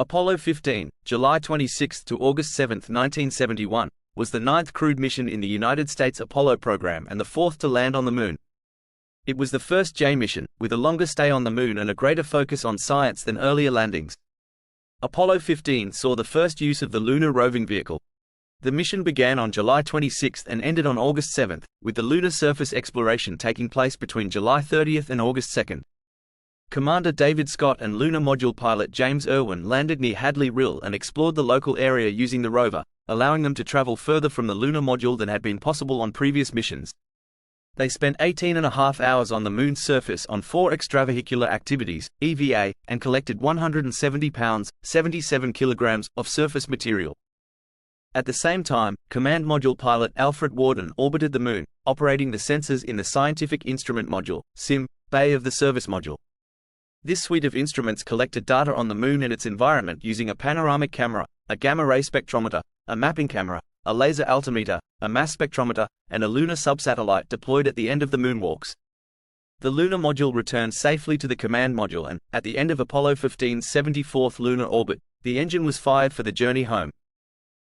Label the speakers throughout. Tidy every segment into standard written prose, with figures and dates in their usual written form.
Speaker 1: Apollo 15, July 26 to August 7, 1971, was the ninth crewed mission in the United States Apollo program and the fourth to land on the Moon. It was the first J mission, with a longer stay on the Moon and a greater focus on science than earlier landings. Apollo 15 saw the first use of the Lunar Roving Vehicle. The mission began on July 26 and ended on August 7, with the lunar surface exploration taking place between July 30 and August 2. Commander David Scott and lunar module pilot James Irwin landed near Hadley Rill and explored the local area using the rover, allowing them to travel further from the lunar module than had been possible on previous missions. They spent 18.5 hours on the Moon's surface on 4 extravehicular activities, EVA, and collected 170 pounds, 77 kilograms, of surface material. At the same time, Command Module pilot Alfred Worden orbited the Moon, operating the sensors in the Scientific Instrument Module, SIM, bay of the Service Module. This suite of instruments collected data on the Moon and its environment using a panoramic camera, a gamma-ray spectrometer, a mapping camera, a laser altimeter, a mass spectrometer, and a lunar subsatellite deployed at the end of the moonwalks. The lunar module returned safely to the Command Module and, at the end of Apollo 15's 74th lunar orbit, the engine was fired for the journey home.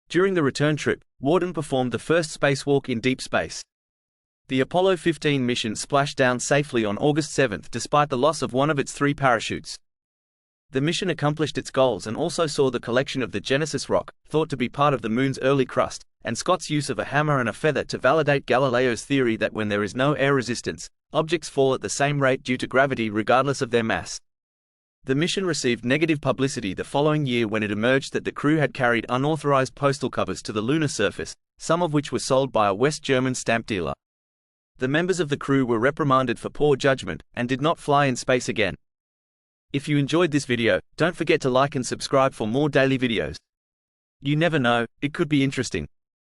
Speaker 1: During the return trip, Worden performed the first spacewalk in deep space. The Apollo 15 mission splashed down safely on August 7 despite the loss of one of its 3 parachutes. The mission accomplished its goals and also saw the collection of the Genesis rock, thought to be part of the Moon's early crust, and Scott's use of a hammer and a feather to validate Galileo's theory that when there is no air resistance, objects fall at the same rate due to gravity regardless of their mass. The mission received negative publicity the following year when it emerged that the crew had carried unauthorized postal covers to the lunar surface, some of which were sold by a West German stamp dealer. The members of the crew were reprimanded for poor judgment and did not fly in space again. If you enjoyed this video, don't forget to like and subscribe for more daily videos. You never know, it could be interesting.